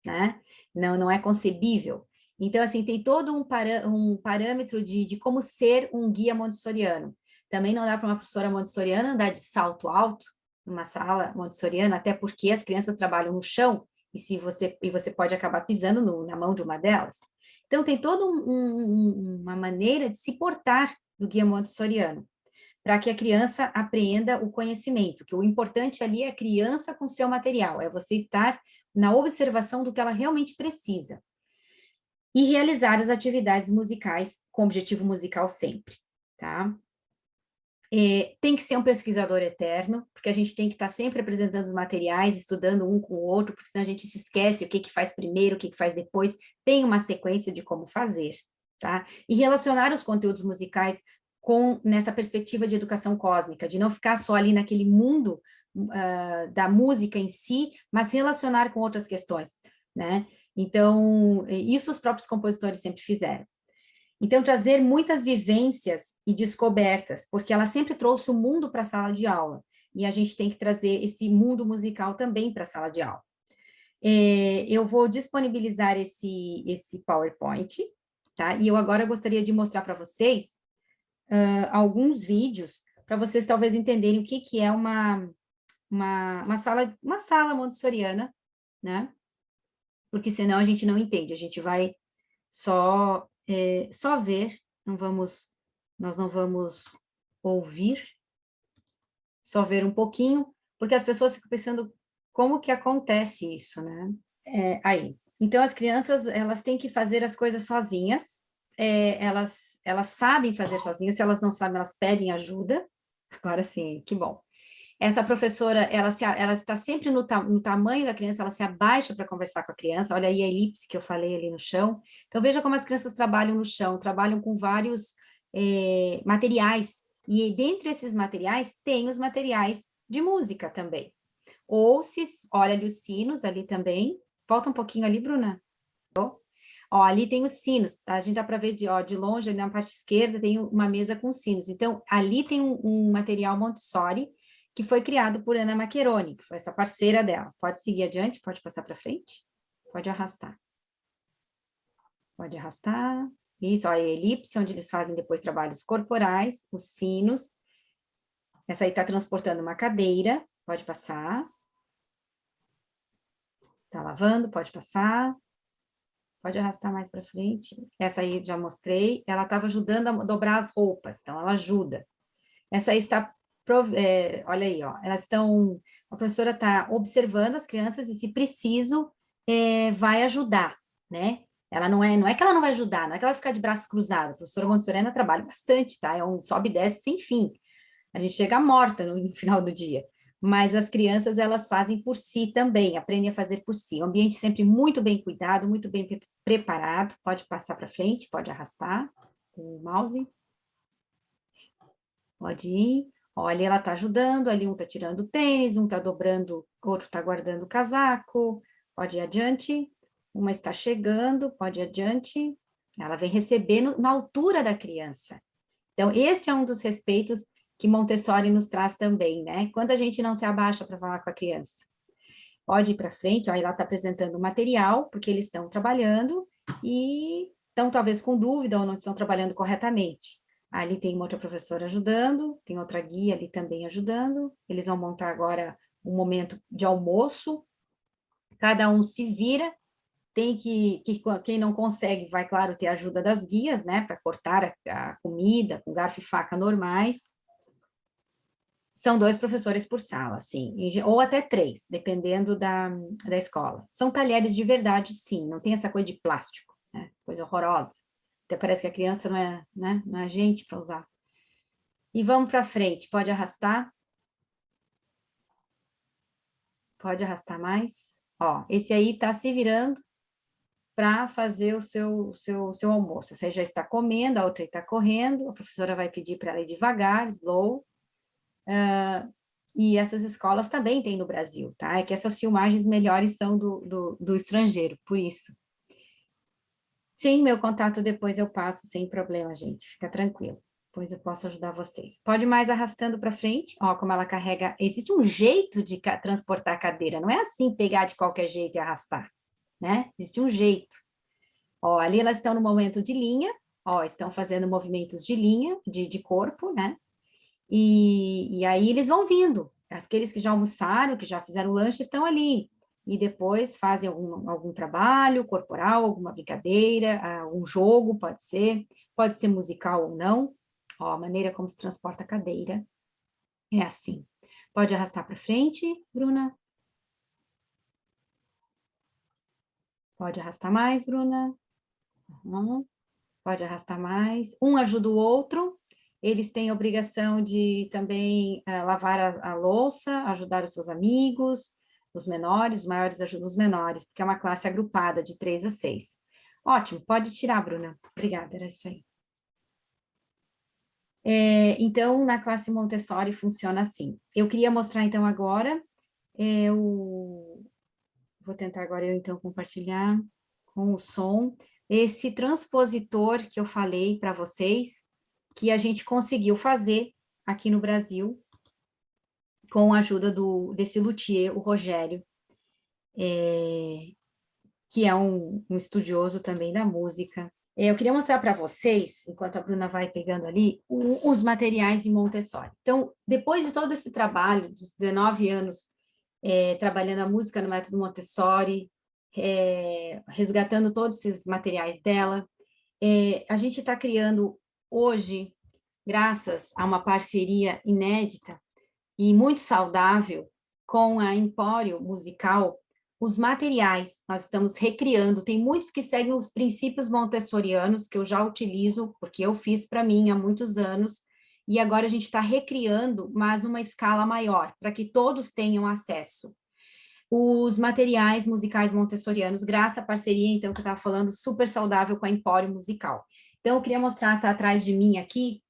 S1: né? Não é concebível. Então, assim, tem todo um parâmetro de como ser um guia montessoriano. Também não dá para uma professora montessoriana andar de salto alto numa sala montessoriana, até porque as crianças trabalham no chão, e você pode acabar pisando na mão de uma delas. Então, tem toda uma maneira de se portar do guia montessoriano. para que a criança aprenda o conhecimento, que o importante ali é a criança com seu material, é você estar na observação do que ela realmente precisa. E realizar as atividades musicais com objetivo musical sempre, tá? Tem que ser um pesquisador eterno, porque a gente tem que estar sempre apresentando os materiais, estudando um com o outro, porque senão a gente se esquece o que que faz primeiro, o que que faz depois, tem uma sequência de como fazer, tá? E relacionar os conteúdos musicais nessa perspectiva de educação cósmica, de não ficar só ali naquele mundo da música em si, mas relacionar com outras questões, né? Então, isso os próprios compositores sempre fizeram. Então, trazer muitas vivências e descobertas, porque ela sempre trouxe o mundo para a sala de aula, e a gente tem que trazer esse mundo musical também para a sala de aula. Eu vou disponibilizar esse PowerPoint, tá? E eu agora gostaria de mostrar para vocês alguns vídeos, para vocês talvez entenderem o que é uma sala montessoriana, né? Porque senão a gente não entende, a gente vai só ver, nós não vamos ouvir, só ver um pouquinho, porque as pessoas ficam pensando como que acontece isso, né? Aí. Então, as crianças, elas têm que fazer as coisas sozinhas, elas sabem fazer sozinhas, se elas não sabem, elas pedem ajuda. Agora sim, que bom. Essa professora, ela está sempre no tamanho da criança, ela se abaixa para conversar com a criança. Olha aí a elipse que eu falei ali no chão. Então, veja como as crianças trabalham no chão, trabalham com vários materiais. E dentre esses materiais, tem os materiais de música também. Ou se, olha ali os sinos ali também. Volta um pouquinho ali, Bruna. Ó, ali tem os sinos, tá? A gente dá para ver de longe, ali na parte esquerda tem uma mesa com sinos. Então, ali tem um material Montessori que foi criado por Ana Maccheroni, que foi essa parceira dela. Pode seguir adiante, pode passar para frente, pode arrastar. Pode arrastar. Isso, ó, a elipse, onde eles fazem depois trabalhos corporais, os sinos. Essa aí está transportando uma cadeira, pode passar. Está lavando, pode passar. Pode arrastar mais para frente. Essa aí já mostrei. Ela estava ajudando a dobrar as roupas, então ela ajuda. Essa aí está, olha aí, ó. Elas estão. A professora está observando as crianças e, se preciso, vai ajudar, né? Ela não é que ela não vai ajudar, não é que ela vai ficar de braço cruzado. A professora Monsorena trabalha bastante, tá? É um sobe e desce sem fim. A gente chega morta no final do dia. Mas as crianças, elas fazem por si também, aprendem a fazer por si. O ambiente sempre muito bem cuidado, muito bem preparado. Pode passar para frente, pode arrastar com o mouse. Pode ir. Olha, ela está ajudando, ali um está tirando o tênis, um está dobrando, o outro está guardando o casaco. Pode ir adiante. Uma está chegando, pode ir adiante. Ela vem recebendo na altura da criança. Então, este é um dos respeitos que Montessori nos traz também, né? Quando a gente não se abaixa para falar com a criança. Pode ir para frente, ó, ela está apresentando o material, porque eles estão trabalhando e estão talvez com dúvida ou não estão trabalhando corretamente. Ali tem uma outra professora ajudando, tem outra guia ali também ajudando. Eles vão montar agora um momento de almoço. Cada um se vira. Tem que quem não consegue, vai, claro, ter a ajuda das guias, né, para cortar a comida com garfo e faca normais. São 2 professores por sala, sim, ou até 3, dependendo da escola. São talheres de verdade, sim, não tem essa coisa de plástico, né? Coisa horrorosa. Até parece que a criança não é, né? Não é gente para usar. E vamos para frente, pode arrastar? Pode arrastar mais? Ó, esse aí está se virando para fazer o seu almoço. Você já está comendo, a outra está correndo, a professora vai pedir para ela ir devagar, slow. E essas escolas também tem no Brasil, tá? É que essas filmagens melhores são do estrangeiro, por isso. Sim, meu contato depois eu passo sem problema, gente. Fica tranquilo. Depois eu posso ajudar vocês. Pode ir mais arrastando para frente. Ó, como ela carrega. Existe um jeito de transportar a cadeira. Não é assim pegar de qualquer jeito e arrastar, né? Existe um jeito. Ó, ali elas estão no momento de linha. Ó, estão fazendo movimentos de linha, de corpo, né? E aí eles vão vindo. Aqueles que já almoçaram, que já fizeram lanche, estão ali. E depois fazem algum trabalho corporal, alguma brincadeira, um jogo, pode ser musical ou não. Ó, a maneira como se transporta a cadeira é assim. Pode arrastar para frente, Bruna? Pode arrastar mais, Bruna? Uhum. Pode arrastar mais. Um ajuda o outro. Eles têm a obrigação de também lavar a louça, ajudar os seus amigos, os menores, os maiores ajudam os menores, porque é uma classe agrupada de 3 a 6. Ótimo, pode tirar, Bruna. Obrigada, era isso aí. Então, na classe Montessori funciona assim. Eu queria mostrar, então, agora, vou tentar agora eu, então, compartilhar com o som, esse transpositor que eu falei para vocês, que a gente conseguiu fazer aqui no Brasil, com a ajuda desse luthier, o Rogério, que é um estudioso também da música. Eu queria mostrar para vocês, enquanto a Bruna vai pegando ali, os materiais de Montessori. Então, depois de todo esse trabalho, dos 19 anos trabalhando a música no método Montessori, resgatando todos esses materiais dela, a gente está criando hoje, graças a uma parceria inédita e muito saudável com a Empório Musical, os materiais nós estamos recriando. Tem muitos que seguem os princípios montessorianos, que eu já utilizo, porque eu fiz para mim há muitos anos, e agora a gente está recriando, mas numa escala maior, para que todos tenham acesso. Os materiais musicais montessorianos, graças à parceria, então, que eu estava falando, super saudável com a Empório Musical. Então, eu queria mostrar, tá atrás de mim aqui,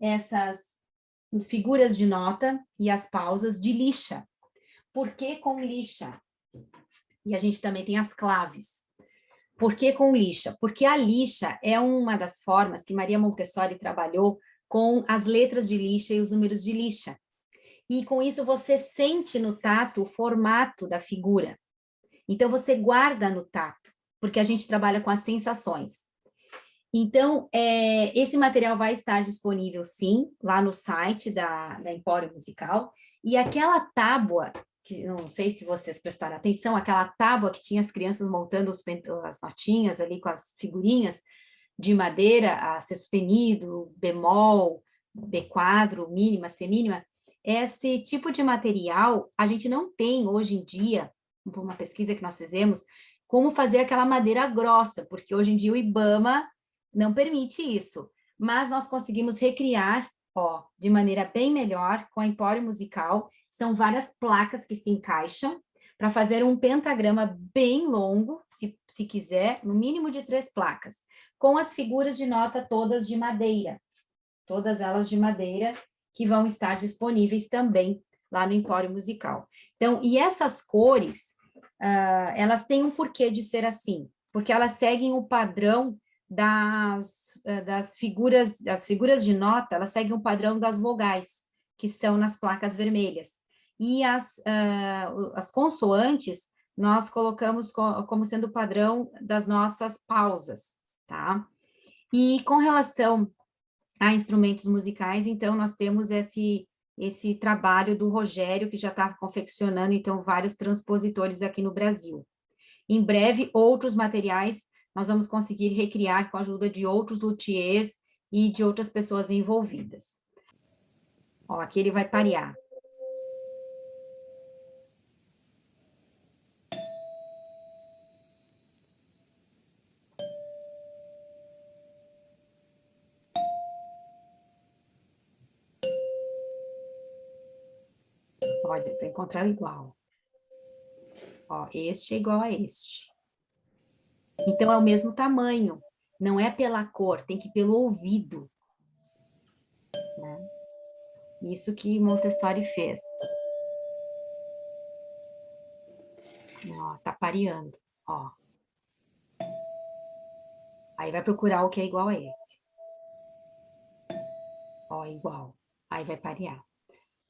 S1: essas figuras de nota e as pausas de lixa. Por que com lixa? E a gente também tem as claves. Por que com lixa? Porque a lixa é uma das formas que Maria Montessori trabalhou com as letras de lixa e os números de lixa. E com isso você sente no tato o formato da figura. Então você guarda no tato, porque a gente trabalha com as sensações. Então, esse material vai estar disponível, sim, lá no site da Empório Musical. E aquela tábua, que não sei se vocês prestaram atenção, aquela tábua que tinha as crianças montando as notinhas ali com as figurinhas de madeira, a ser sustenido, bemol, B quadro, mínima, semínima, esse tipo de material a gente não tem hoje em dia, por uma pesquisa que nós fizemos, como fazer aquela madeira grossa, porque hoje em dia o IBAMA não permite isso, mas nós conseguimos recriar, ó, de maneira bem melhor, com a Empório Musical, são várias placas que se encaixam, para fazer um pentagrama bem longo, se quiser, no mínimo de 3 placas, com as figuras de nota todas de madeira, todas elas de madeira, que vão estar disponíveis também lá no Empório Musical. Então, e essas cores, elas têm um porquê de ser assim, porque elas seguem o padrão das figuras, as figuras de nota, elas seguem o padrão das vogais, que são nas placas vermelhas. E as consoantes, nós colocamos como sendo o padrão das nossas pausas, tá? E com relação a instrumentos musicais, então, nós temos esse trabalho do Rogério, que já está confeccionando, então, vários transpositores aqui no Brasil. Em breve, outros materiais nós vamos conseguir recriar com a ajuda de outros luthiers e de outras pessoas envolvidas. Ó, aqui ele vai parear. Olha, para encontrar o igual. Ó, este é igual a este. Então, é o mesmo tamanho. Não é pela cor, tem que ir pelo ouvido. Né? Isso que Montessori fez. Ó, tá pareando, ó. Aí vai procurar o que é igual a esse. Ó, igual. Aí vai parear.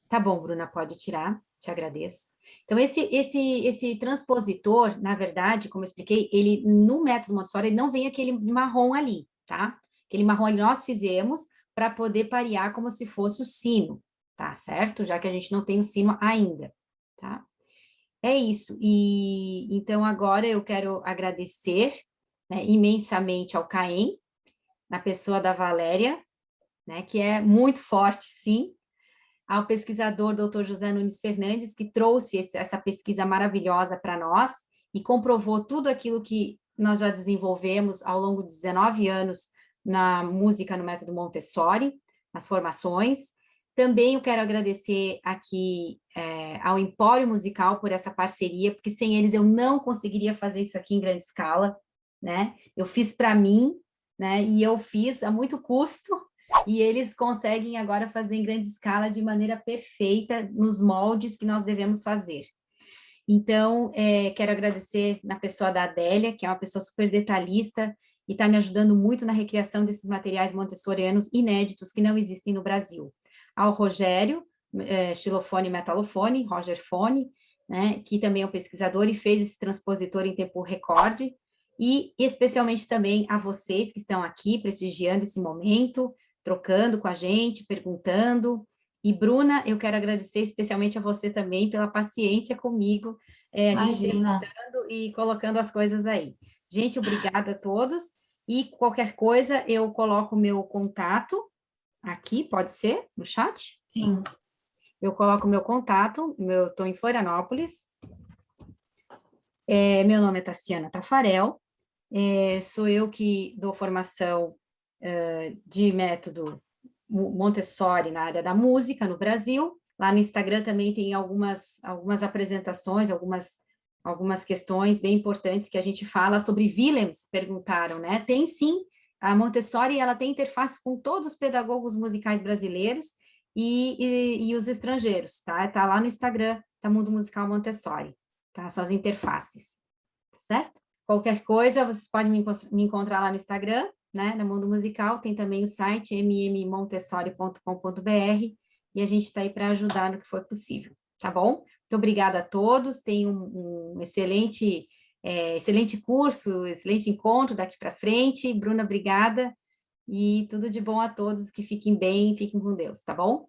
S1: Tá bom, Bruna, pode tirar, te agradeço. Então, esse transpositor, na verdade, como eu expliquei, ele, no método Montessori, ele não vem aquele marrom ali, tá? Aquele marrom ali nós fizemos para poder parear como se fosse o sino, tá certo? Já que a gente não tem o sino ainda, tá? É isso. E então agora eu quero agradecer, né, imensamente ao CAEM, na pessoa da Valéria, né, que é muito forte, sim, ao pesquisador Dr. José Nunes Fernandes, que trouxe essa pesquisa maravilhosa para nós e comprovou tudo aquilo que nós já desenvolvemos ao longo de 19 anos na música no método Montessori, nas formações. Também eu quero agradecer aqui ao Empório Musical por essa parceria, porque sem eles eu não conseguiria fazer isso aqui em grande escala, né? Eu fiz para mim, né? E eu fiz a muito custo, e eles conseguem agora fazer em grande escala de maneira perfeita, nos moldes que nós devemos fazer. Então, quero agradecer na pessoa da Adélia, que é uma pessoa super detalhista e está me ajudando muito na recriação desses materiais montessorianos inéditos que não existem no Brasil. Ao Rogério, xilofone e metalofone, Roger Fone, né, que também é um pesquisador e fez esse transpositor em tempo recorde, e especialmente também a vocês que estão aqui prestigiando esse momento, trocando com a gente, perguntando. E, Bruna, eu quero agradecer especialmente a você também pela paciência comigo, a gente
S2: Imagina.
S1: testando e colocando as coisas aí. Gente, obrigada a todos. E qualquer coisa, eu coloco o meu contato aqui, pode ser, no chat?
S2: Sim.
S1: Eu coloco o meu contato, eu estou em Florianópolis. Meu nome é Tassiana Tafarel. Sou eu que dou formação de método Montessori na área da música no Brasil. Lá no Instagram também tem algumas apresentações, algumas questões bem importantes que a gente fala sobre Willems, perguntaram, né? Tem sim, a Montessori ela tem interface com todos os pedagogos musicais brasileiros e os estrangeiros, tá? Tá lá no Instagram, tá Mundo Musical Montessori, tá? São as interfaces, certo? Qualquer coisa, vocês podem me encontrar lá no Instagram, né, na Mundo Musical, tem também o site mmmontessori.com.br e a gente está aí para ajudar no que for possível, tá bom? Muito obrigada a todos, tenham um excelente curso, excelente encontro daqui para frente. Bruna, obrigada e tudo de bom a todos, que fiquem bem, fiquem com Deus, tá bom?